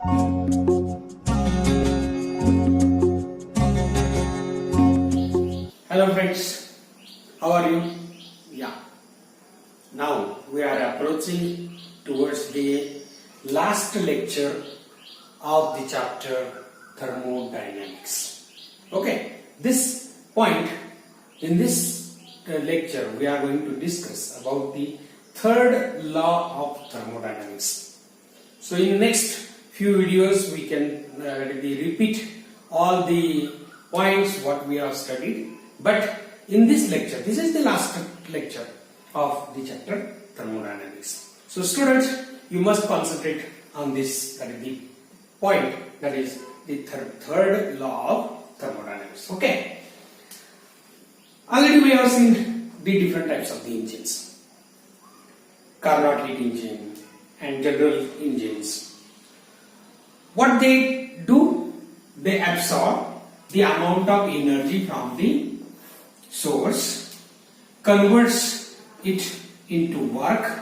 Hello friends, how are you? Yeah, now we are approaching towards the last lecture of the chapter thermodynamics. Okay, this point in this lecture we are going to discuss about the third law of thermodynamics. So in next few videos we can repeat all the points what we have studied. But in this lecture, this is the last lecture of the chapter thermodynamics. So students, you must concentrate on this, that is the point, that is the third law of thermodynamics. Okay. Already we have seen the different types of the engines. Carnot heat engine and general engines. What they do? They absorb the amount of energy from the source, converts it into work,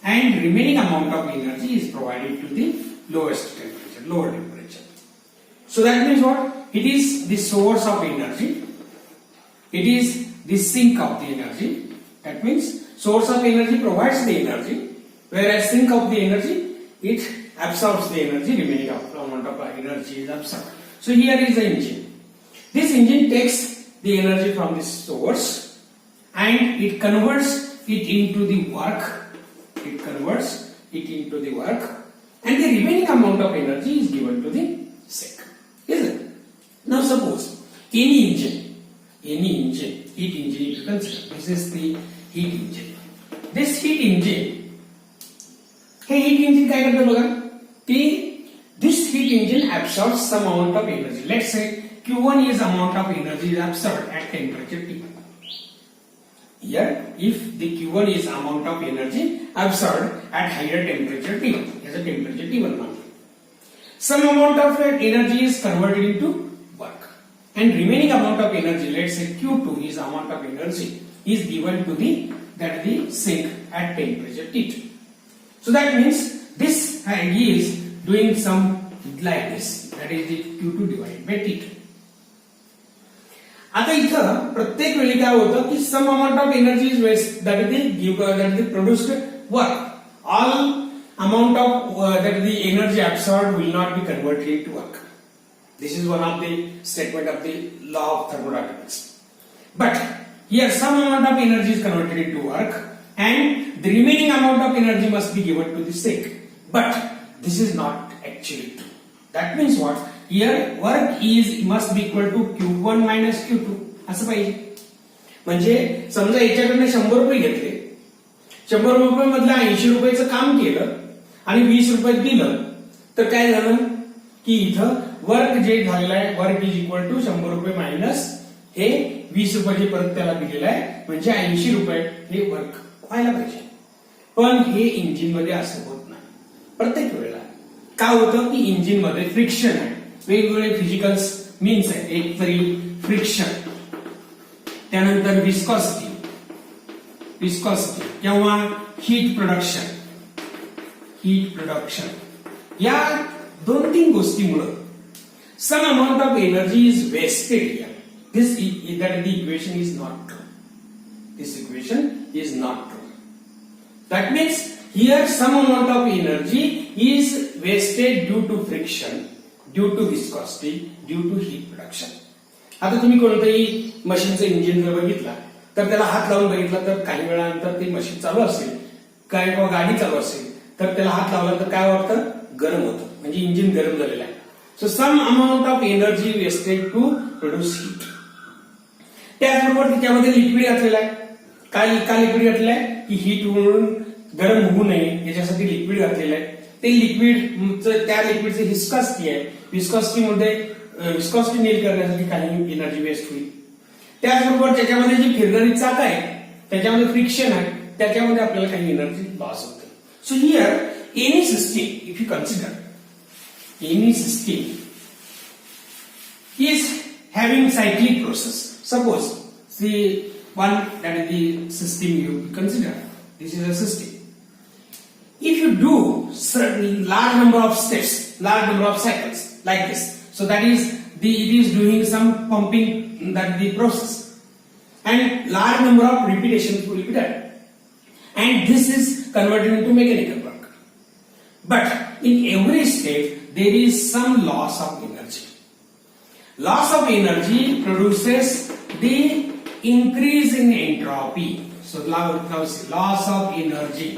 and remaining amount of energy is provided to the lowest temperature, lower temperature. So that means what? It is the source of energy. It is the sink of the energy. That means source of energy provides the energy, whereas sink of the energy, it absorbs the energy, remaining amount of energy is absorbed. So here is the engine. This engine takes the energy from the source and it converts it into the work. It converts it into the work, and the remaining amount of energy is given to the sink. Isn't it? Now suppose any engine, heat engine you consider. This is the heat engine. This heat engine, काय करतं बघा? This heat engine absorbs some amount of energy. Let's say Q1 is amount of energy is absorbed at temperature T1. Here, if the Q1 is amount of energy absorbed at higher temperature T1, as a temperature T1 some amount of energy is converted into work, and remaining amount of energy, let's say Q2 is amount of energy is given to the sink at temperature T2. So that means this idea is doing some like this, that is the Q2 divided by T2. आता इथं प्रत्येक वेळी काय होतं की some amount of energy is waste, that is the produced work. All amount of that the energy absorbed will not be converted into work. This is one of the statement of the law of thermodynamics. But here some amount of energy is converted into work, and the remaining amount of energy must be given to the sink. But this is not actually true. That means what? Here work must be equal to Q1 minus Q2 असं पाहिजे. म्हणजे समजा याच्याकडनं 100 रुपये घेतले, 100 रुपये मधलं 80 रुपयाचं काम केलं आणि 20 रुपये दिलं, तर काय झालं की इथं वर्क जे झालेलं आहे, वर्क इज इक्वल टू 100 रुपये मायनस हे 20 रुपये जे परत त्याला दिलेलं आहे, म्हणजे 80 रुपये हे वर्क व्हायला पाहिजे. पण हे इंजिन मध्ये असं होत नाही. प्रत्येक वेळेला काय होतं की इंजिन मध्ये फ्रिक्शन आहे, वेगवेगळे फिजिकल मीन्स आहेत. एक तरी फ्रिक्शन, त्यानंतर विस्कॉसिटी किंवा हीट प्रोडक्शन, या 2-3 गोष्टीमुळे some amount of energy is wasted. This equation is not true. This equation is not true. That means here some amount of energy is wasted due to friction, due to viscosity, due to heat production. आता तुम्ही कोणतंही मशीनचं engine जर बघितला तर त्याला हात लावून बघितला तर काही वेळानंतर ते मशीन चालू असेल, काय किंवा गाडी चालू असेल तर त्याला हात लावला तर काय वाटतं? गरम होतं, म्हणजे इंजिन गरम झालेलं आहे. So some amount of energy wasted to produce heat. त्याचबरोबर त्याच्यामध्ये लिक्विड घातलेलं आहे. काय लिक्विड घातलेलं आहे की हीट म्हणून गरम होऊ नये याच्यासाठी लिक्विड घातलेलं आहे. ते लिक्विड त्या लिक्विडची विस्कॉसिटी आहे. विस्कॉसिटी नील करण्यासाठी काही एनर्जी वेस्ट होईल. त्याचबरोबर त्याच्यामध्ये जी फिरणारी चाक आहे त्याच्यामध्ये फ्रिक्शन आहे, त्याच्यामध्ये आपल्याला काही एनर्जी लॉस होते. So here any system, if you consider any system is having cyclic process. Suppose the one that is the system you consider. This is a system. If you do certain large number of steps, large number of cycles like this. So that is it is doing some pumping, that is the process, and large number of repetitions will be done, and this is converted into mechanical work. But in every step there is some loss of energy. Loss of energy produces the increase in entropy. So loss of energy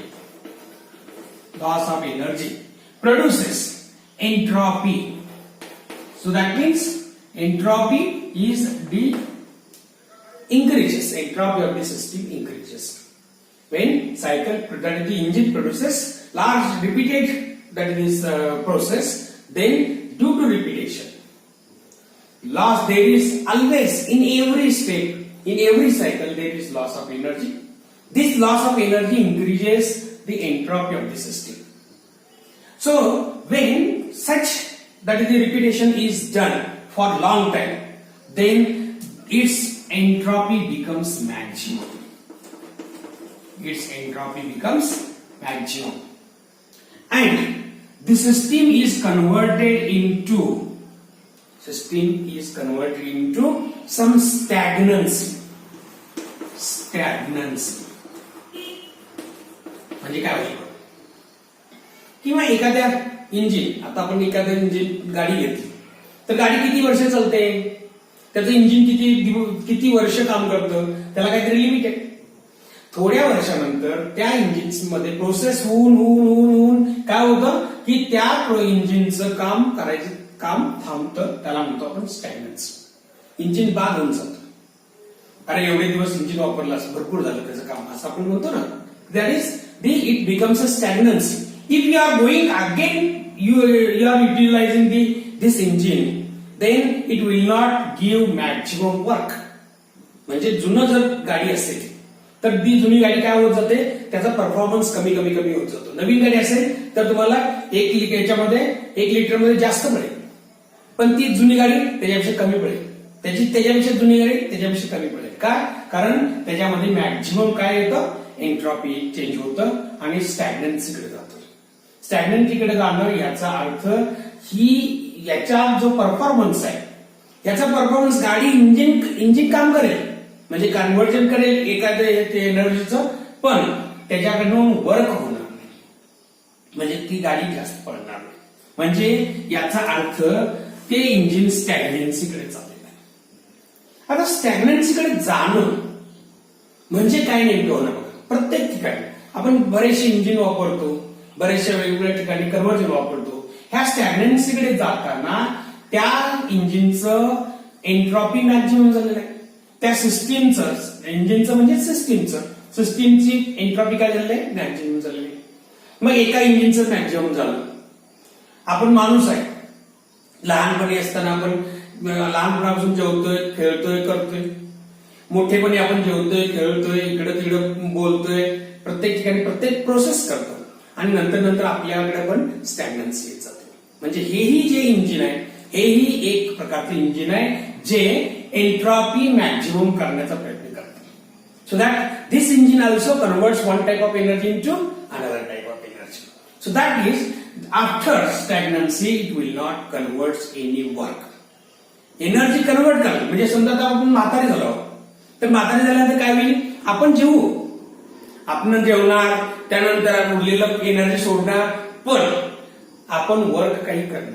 produces entropy. So that means entropy is increases. Entropy of the system increases when cycle, that is the engine, produces large repeated, that is process. Then due to repetition, loss, there is always in every step, in every cycle there is loss of energy. This loss of energy increases the entropy of the system. So when such, that is the repetition is done for long time, then its entropy becomes maximum. Its entropy becomes maximum, and the system is converted into some stagnancy. म्हणजे काय होईल? किंवा एखाद्या engine, आता आपण एखाद्या engine गाडी घेतली तर गाडी किती वर्ष चालते, त्याचं इंजिन किती वर्ष काम करतं, त्याला काहीतरी लिमिट आहे. थोड्या वर्षानंतर त्या इंजिन्स मध्ये प्रोसेस होऊन काय होतं की त्या इंजिनचं काम थांबतं. त्याला म्हणतो आपण स्टॅग्नन्सी. इंजिन बाद होऊन जातं. अरे एवढे दिवस इंजिन वापरलास, भरपूर झालं त्याचं काम, असं आपण म्हणतो ना. That is it becomes a stagnancy. If you are going again, you are utilizing this engine, then it will not give maximum work. म्हणजे जुनं जर गाडी असेल तर ती जुनी गाडी काय होत जाते, त्याचा परफॉर्मन्स कमी होत जातो. नवीन गाडी असेल तर तुम्हाला 1 लिटर मध्ये जास्त पडेल, पण ती जुनी गाडी त्याच्यापेक्षा कमी पडेल. त्याच्यापेक्षा जुनी गाडी त्याच्यापेक्षा कमी पडेल. का? कारण त्याच्यामध्ये मॅक्झिमम काय येतं, एंट्रॉपी चेंज होतं आणि स्टॅग्नन्सीकडे जातं. स्टॅग्नन्सीकडे जाणं याचा अर्थ ही याचा जो परफॉर्मन्स आहे, याचा परफॉर्मन्स, गाडी इंजिन काम करेल म्हणजे कन्व्हर्जन करेल एखाद्या एनर्जीचं, पण त्याच्याकडून वर्क होणार नाही, म्हणजे ती गाडी जास्त पळणार नाही. म्हणजे याचा अर्थ ते इंजिन स्टॅग्नन्सीकडे चाललेलं आहे. आता स्टॅग्नन्सीकडे जाणं म्हणजे काय नेमकं होणार बघा. प्रत्येक ठिकाणी आपण बरेचसे इंजिन वापरतो, बरेचशा वेगवेगळ्या ठिकाणी कन्व्हर्जन वापरतो. ह्या स्टॅग्नन्सीकडे जाताना त्या इंजिनचं एंट्रॉपी मॅक्झिमम झालेलं आहे. त्या सिस्टीमचं, इंजिनचं म्हणजे सिस्टीमची एंट्रॉपी काय झालेली आहे, मॅक्झिमम झालेली आहे. मग एका इंजिनचं मॅक्झिमम झालं. आपण माणूस आहे, लहानपणी असताना आपण लहानपणापासून जेवतोय, खेळतोय, करतोय. मोठेपणी आपण जेवतोय, खेळतोय, इकडं तिकडं बोलतोय, प्रत्येक ठिकाणी प्रत्येक प्रोसेस करतो, आणि नंतर आपल्याकडे पण स्टॅग्नन्सी येत जाते. म्हणजे हेही जे इंजिन आहे, हेही एक प्रकारचं इंजिन आहे जे एंट्रॉपी मॅक्झिमम करण्याचा प्रयत्न करते. So that this engine also converts one type of energy into another type of energy. So that is after stagnancy it will not converts any work. Energy convert करेल म्हणजे समजा आता आपण म्हातारे झालो, तर म्हातारे झाल्यानंतर काय होईल, आपण जेवणार, त्यानंतर उरलेलं एनर्जी सोडणार, पण आपण वर्क काही करणार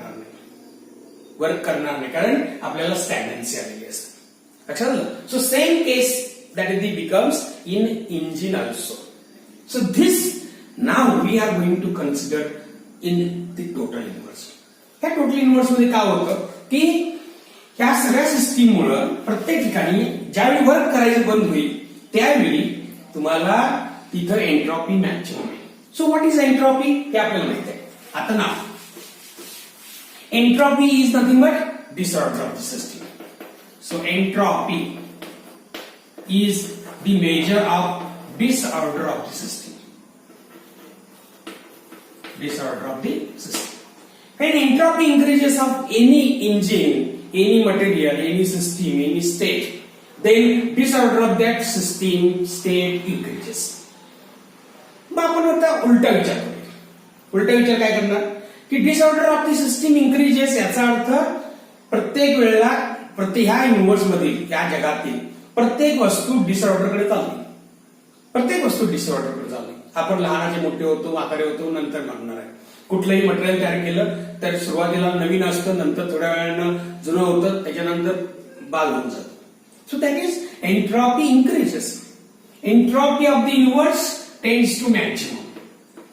नाही, कारण आपल्याला स्टॅग्नन्सी आलेली असते. लक्षात आलं? So same case that is becomes in engine also. So this now we are going to consider in the total universe. ह्या टोटल युनिव्हर्स मध्ये काय होतं की ह्या सगळ्या सिस्टीममुळे प्रत्येक ठिकाणी ज्यावेळी वर्क करायचं बंद होईल त्यावेळी तुम्हाला तिथं एंट्रॉपी मॅक्झिमम होईल. सो व्हॉट इज एंट्रॉपी हे आपल्याला माहिती आहे. आता नाव entropy is nothing but disorder of the system. So entropy is the measure of disorder of the system. Disorder of the system. When entropy increases of any engine, any material, any system, any state, then disorder of that system state increases. मग आपण आता उलटा विचार करूया. उलटा विचार काय करणार की disorder of the system increases, याचा अर्थ प्रत्येक वेळेला ह्या युनिव्हर्स मधील, या जगातील प्रत्येक वस्तू डिसऑर्डरकडे चालली, प्रत्येक वस्तू डिसऑर्डरकडे चालली. आपण लहानाचे मोठे होतो, म्हातारे होतो, नंतर म्हणणार आहे. कुठलंही मटेरियल तयार केलं तर सुरुवातीला नवीन असतं, नंतर थोड्या वेळानं जुनं होतं, त्याच्यानंतर बाद होऊन जातं. So that is entropy increases. Entropy of the universe tends to maximum.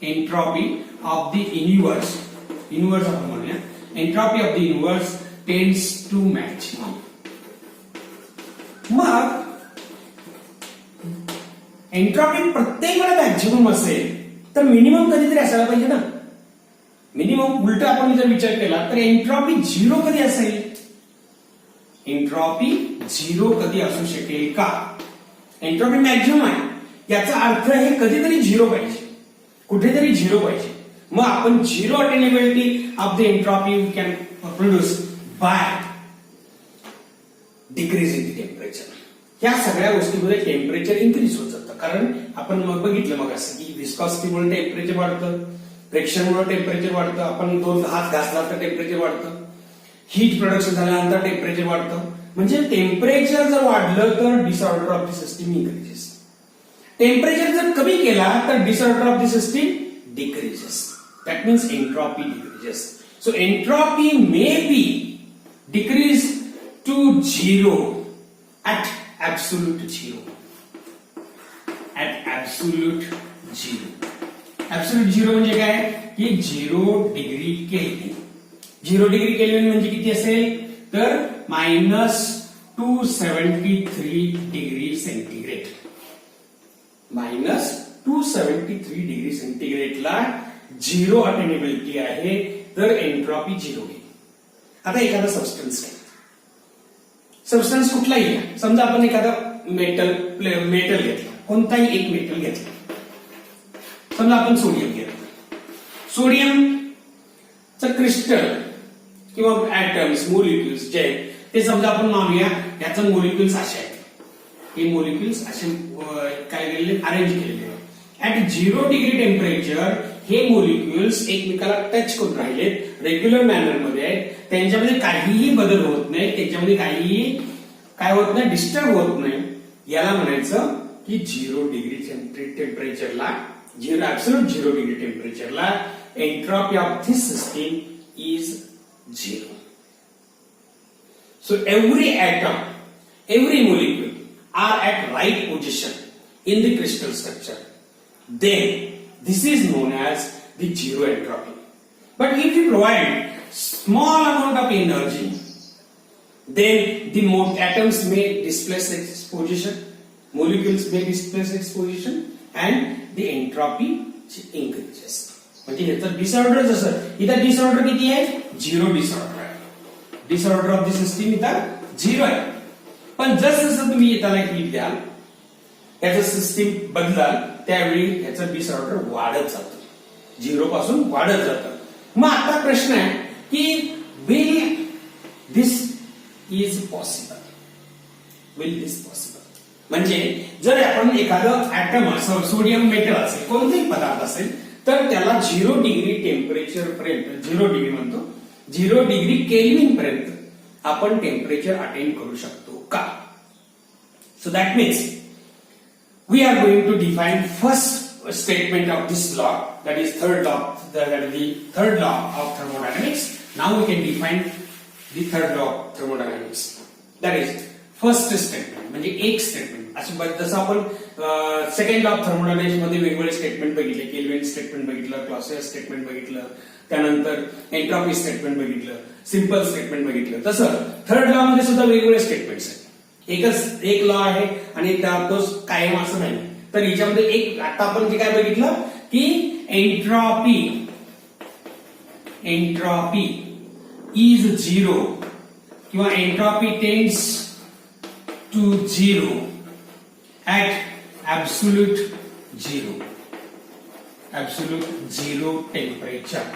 Entropy of the universe आपण म्हणूया, entropy of the universe tends to maximum. मग एंट्रॉपी प्रत्येक वेळा मॅक्सिमम असेल तर मिनिमम कधीतरी असायला पाहिजे ना. मिनिमम उलट आपण जर विचार केला तर एंट्रॉपी झिरो कधी असेल? एंट्रॉपी झिरो कधी असू शकेल का? एंट्रॉपी मॅक्सिमम आहे, याचा अर्थ हे कधीतरी झिरो पाहिजे, कुठेतरी झिरो पाहिजे. मग आपण zero attainability of the entropy we can produce by decrease in the temperature. या सगळ्या गोष्टीमध्ये टेम्परेचर इन्क्रीज होत जातं. कारण आपण मग बघितलं मग असं की विस्कॉसिटीमुळे टेम्परेचर वाढतं, फ्रिक्शनमुळे टेम्परेचर वाढतं, आपण दोन हात घासला तर टेम्परेचर वाढतं, हीट प्रोडक्शन झाल्यानंतर टेम्परेचर वाढतं. म्हणजे टेम्परेचर जर वाढलं तर disorder of the system increases. Temperature जर कमी केला तर disorder of the system decreases. That means entropy decreases. So entropy may be decrease to zero at absolute zero. At absolute zero. Absolute zero म्हणजे काय की 0 डिग्री केल्विन. 0 डिग्री केल्विन म्हणजे किती असेल तर -273 डिग्री सेंटीग्रेड. -273 डिग्री सेंटीग्रेडला 0 अटेनेबिलिटी आहे, तर entropy 0 होईल. आता एखादा सबस्टन्स आहे, सबस्टन्स कुठलाही घ्या, समजा आपण एखादा मेटल घेतला, कोणताही एक मेटल घेतला, समजा आपण सोडियम घेतलं. सोडियमचं क्रिस्टल किंवा ऍटम्स, मोलिक्युल्स जे आहेत ते समजा आपण मानूया याचं मोलिक्युल्स असे आहेत. हे मोलिक्युल्स असे काय केलेले, अरेंज केलेले. ऍट 0 डिग्री टेम्परेचर हे मोलिक्युल्स एकमेकाला टच करून राहिलेत, रेग्युलर मॅनर मध्ये आहेत, त्यांच्यामध्ये काहीही बदल होत नाही, त्यांच्यामध्ये काहीही काय होत नाही, डिस्टर्ब होत नाही. याला म्हणायचं की 0 डिग्री टेम्परेचरला, ऍब्सोल्यूट 0 डिग्री टेम्परेचरला entropy of this system is 0. So every atom, every molecule are at right position in the crystal structure. Then this is known as the zero entropy. But if you provide small amount of energy, then the atoms may displace its position, molecules may displace its position, and the entropy increases. म्हणजे ह्याचं disorder जसं इथं disorder किती आहे, 0 disorder आहे. Disorder of the system इथं 0 आहे. पण जसं जसं तुम्ही त्याला हीट द्याल, याचं सिस्टीम बदलाल, त्यावेळी ह्याचं डिसऑर्डर वाढत जातं, 0 पासून वाढत जातं. मग आता प्रश्न आहे की will this is possible, will this possible. म्हणजे जर आपण एखादं ऍटम असं, सोडियम मेटल असेल, कोणताही पदार्थ असेल, तर त्याला 0 डिग्री टेम्परेचर पर्यंत, 0 डिग्री म्हणतो, 0 डिग्री केल्विन पर्यंत आपण टेम्परेचर अटेन करू शकतो का? So that means we are going to define first statement of this law, that is third law of thermodynamics. Now we can define the third law of thermodynamics. That is first statement म्हणजे एक statement. जसं आपण second law of thermodynamics मध्ये वेगवेगळे statement बघितले, kelvin statement बघितलं, Clausius statement बघितलं, त्यानंतर एंट्रॉपी स्टेटमेंट बघितलं, सिंपल स्टेटमेंट बघितलं. तसं थर्ड लॉ मध्ये सुद्धा वेगवेगळे स्टेटमेंट्स आहेत. एक लॉ आहे आणि तोच कायम असं नाही. तर याच्यामध्ये एक आता आपण जे काय बघितलं की एंट्रॉपी इज 0 किंवा entropy tends to 0 at absolute zero temperature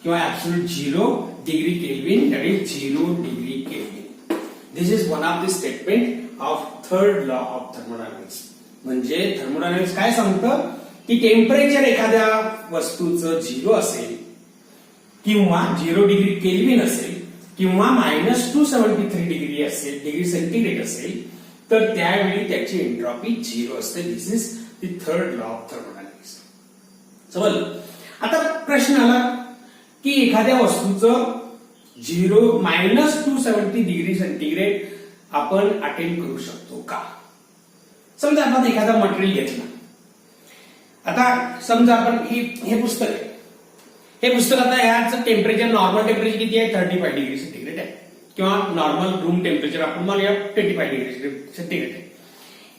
किंवा absolute 0 degree Kelvin, that is 0 degree Kelvin. This is one of the statement of third law of thermodynamics. म्हणजे थर्मोडायनामिक्स काय सांगतं की टेम्परेचर एखाद्या वस्तूचं 0 असेल किंवा 0 डिग्री केल्विन असेल किंवा -273 डिग्री असेल, डिग्री सेंटीग्रेड असेल, तर त्यावेळी त्याची एंट्रॉपी 0 असते. This is the third law of thermodynamics. समजलं? आता प्रश्न आला की एखाद्या वस्तूचं -270 डिग्री सेंटीग्रेड आपण अटेंड करू शकतो का? समजा आपण एखादा मटेरियल घेतला. आता समजा आपण हे पुस्तक आहे. हे पुस्तक आता याचं टेम्परेचर, नॉर्मल टेम्परेचर किती आहे? 35 डिग्री सेंटीग्रेड आहे किंवा नॉर्मल रूम टेम्परेचर आपण म्हणूया 25 डिग्री सेंटीग्रेड आहे.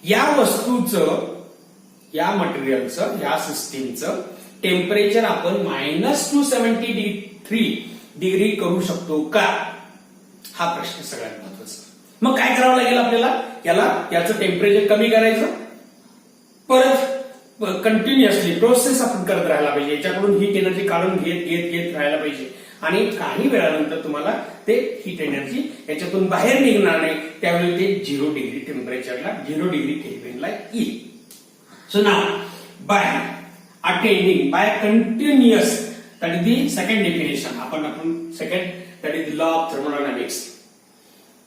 या वस्तूचं, या मटेरियलचं, या सिस्टीमचं टेम्परेचर आपण -273 डिग्री करू शकतो का? हा प्रश्न सगळ्यात महत्वाचा. मग काय करावं लागेल आपल्याला? याचं टेम्परेचर कमी करायचं, परत कंटिन्युअसली प्रोसेस आपण करत राहायला पाहिजे, याच्याकडून हीट एनर्जी काढून घेत राहायला पाहिजे आणि काही वेळानंतर तुम्हाला ते हीट एनर्जी याच्यातून बाहेर निघणार नाही, त्यावेळी ते 0 डिग्री टेम्परेचरला, 0 डिग्री केल्विनला येईल. So now by attending, by continuous, that is the second definition. Upon second, that is the law of thermodynamics,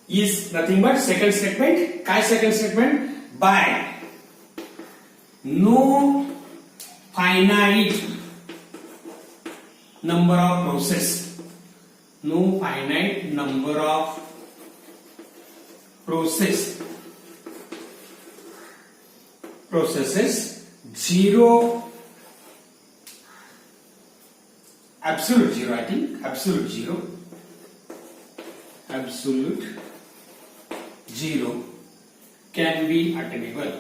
is nothing but second statement. Kai second statement? By no finite number of processes, zero, absolute zero, I think absolute zero can be attainable.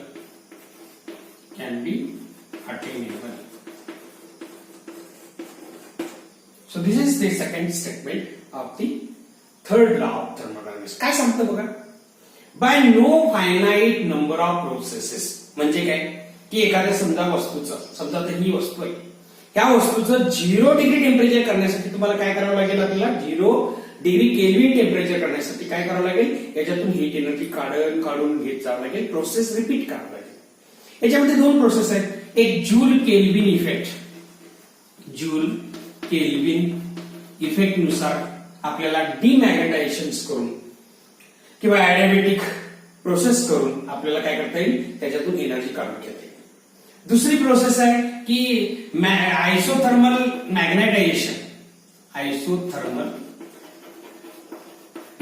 So this is the second statement of the third law of thermodynamics. काय सांगतं बघा? By no finite number of processes म्हणजे काय की एखाद्या समजा वस्तूचं, समजा तर ही वस्तू आहे, ह्या वस्तूचं 0 डिग्री टेम्परेचर करण्यासाठी तुम्हाला काय करावं लागेल? आपल्याला 0 डिग्री केल्विन टेम्परेचर करण्यासाठी काय करावं लागेल? याच्यातून हीट एनर्जी काढून घेत जावं लागेल, प्रोसेस रिपीट करावं लागेल. याच्यामध्ये दोन प्रोसेस आहेत. एक जूल केल्विन इफेक्ट नुसार आपल्याला डिमॅग्नेटायझेशन करून किंवा ऍडियाबॅटिक प्रोसेस करून आपल्याला काय करता येईल? त्याच्यातून एनर्जी काढून घेता येईल. दुसरी प्रोसेस आहे की आयसोथर्मल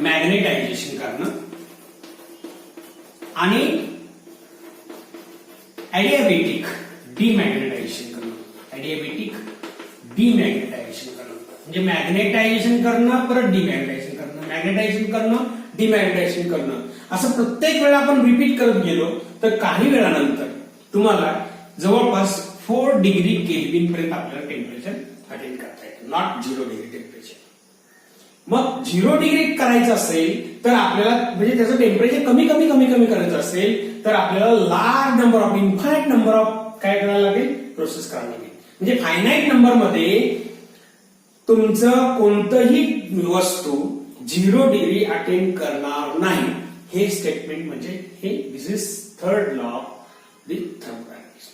मॅग्नेटायझेशन करणं आणि ऍडियाबॅटिक डिमॅग्नेटायझेशन करणं. म्हणजे मॅग्नेटायझेशन करणं, परत डिमॅग्नेटायझेशन करणं, मॅग्नेटायझेशन करणं, डिमॅग्नेटायझेशन करणं, असं प्रत्येक वेळा आपण रिपीट करत गेलो तर काही वेळानंतर तुम्हाला जवळपास 4 डिग्री केल्विन पर्यंत आपल्याला टेम्परेचर अटेंड करता येईल, नॉट 0 डिग्री टेम्परेचर. मग 0 डिग्री करायचं असेल तर आपल्याला, म्हणजे त्याचं टेम्परेचर कमी करायचं असेल तर आपल्याला large number of, infinite number of काय करायला लागेल? प्रोसेस करायला लागेल. म्हणजे फायनाइट नंबर मध्ये तुमचं कोणतंही वस्तू 0 डिग्री अटेंड करणार नाही. हे स्टेटमेंट म्हणजे हे this is third law of the thermodynamics.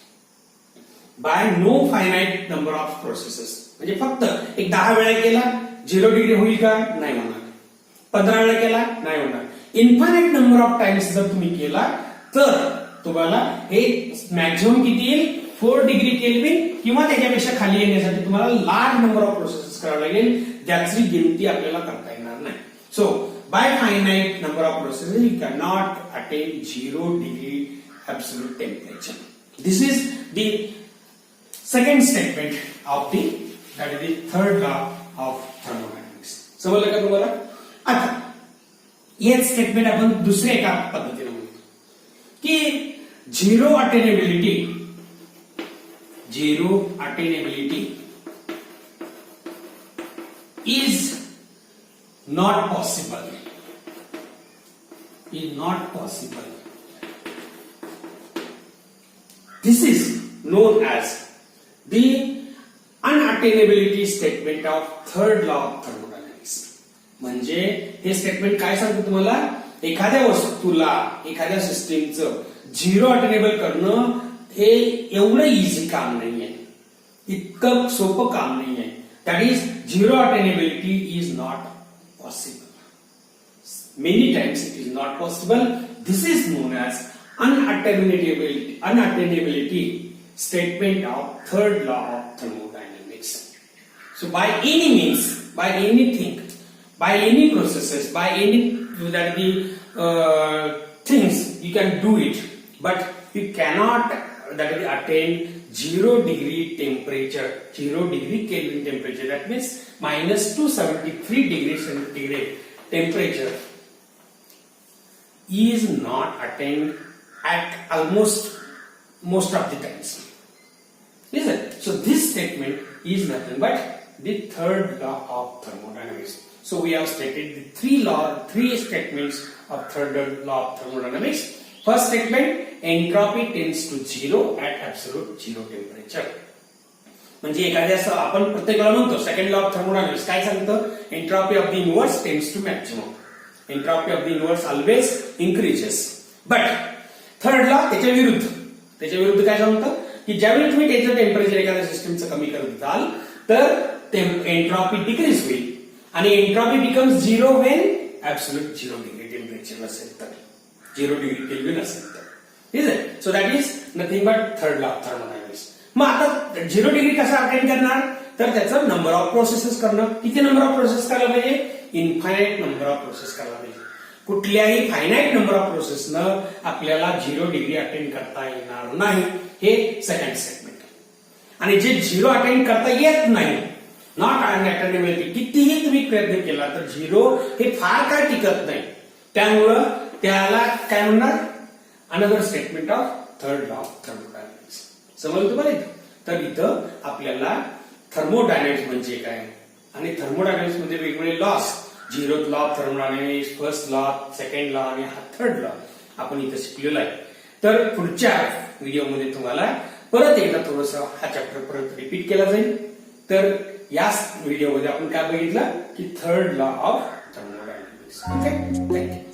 By no finite number of processes, म्हणजे फक्त एक 10 वेळा केला 0 डिग्री होईल का? नाही होणार. 15 वेळा केला नाही होणार. इन्फायनाइट नंबर ऑफ टाइम्स जर तुम्ही केला तर तुम्हाला हे मॅक्झिमम किती येईल? 4 डिग्री केल्विन किंवा त्याच्यापेक्षा खाली येण्यासाठी तुम्हाला लार्ज नंबर ऑफ प्रोसेसेस करावं लागेल, ज्याची गिनती आपल्याला करता येणार नाही. So by finite number of processes you can not attain 0 degree absolute temperature. This is the second statement of that is the third law of thermodynamics. समजलं का तुम्हाला? आता हेच स्टेटमेंट आपण दुसऱ्या एका पद्धतीने म्हणतो की zero अटेनेबिलिटी is not possible. This is known as the unattainability statement of third law of thermodynamics. म्हणजे हे स्टेटमेंट काय सांगतं तुम्हाला? एखाद्या वस्तूला, एखाद्या सिस्टीमचं 0 अटेनेबल करणं हे एवढं इझी काम नाहीये, इतकं सोपं काम नाहीये. That is, zero attainability is not possible. Many times it is not possible. This is known as unattainability statement of third law of thermodynamics. So by any means, by anything, by any processes, by any things, you can do it, but you cannot attain 0 degree temperature, 0 degree Kelvin temperature. That means minus 273 degrees centigrade temperature is not attained at almost most of the times. Is it? So this statement is nothing but the third law of thermodynamics. So we have stated the three statements of third law of thermodynamics. First statement, entropy tends to zero at absolute zero temperature. म्हणजे एखाद्या आपण प्रत्येकाला म्हणतो second law of thermodynamics काय सांगतं, entropy of the universe tends to maximum. Entropy of the universe always increases. But third law त्याच्या विरुद्ध काय सांगतं की ज्यावेळी तुम्ही त्याचं टेम्परेचर एखाद्या सिस्टमचं कमी करत जाल तर एंट्रॉपी डिक्रीज होईल आणि entropy becomes zero when absolute 0 degree temperature असेल तर, 0 डिग्री केल्विन असेल तर. Is it? So that is nothing but third law of thermodynamics. मग आता 0 डिग्री कसा अटेन करणार, तर त्याचं नंबर ऑफ प्रोसेसेस करणं. किती नंबर ऑफ प्रोसेस करायला पाहिजे, इन्फायनाइट नंबर ऑफ प्रोसेस करायला पाहिजे. कुठल्याही फायनाइट नंबर ऑफ प्रोसेसनं आपल्याला 0 डिग्री अटेन करता येणार नाही. हे सेकंड स्टेटमेंट. आणि जे 0 अटेन करता येत नाही, नॉट अटेनेबिलिटी, कितीही तुम्ही प्रयत्न केला तर 0 हे फार काय टिकत नाही. त्यामुळं त्याला काय म्हणणार, another statement of third law of thermodynamics. समजलं तुम्हाला? तर इथं आपल्याला थर्मोडायनामिक्स म्हणजे काय आणि थर्मोडायनामिक्स मध्ये वेगवेगळे loss, zeroth law of thermodynamics, first law, second law आणि हा थर्ड लॉ आपण इथं शिकलेलो आहे. तर पुढच्या व्हिडिओमध्ये तुम्हाला परत एकदा थोडंसं हा चॅप्टर परत रिपीट केला जाईल. तर या व्हिडिओमध्ये आपण काय बघितलं की third law of thermodynamics. Okay, thank you.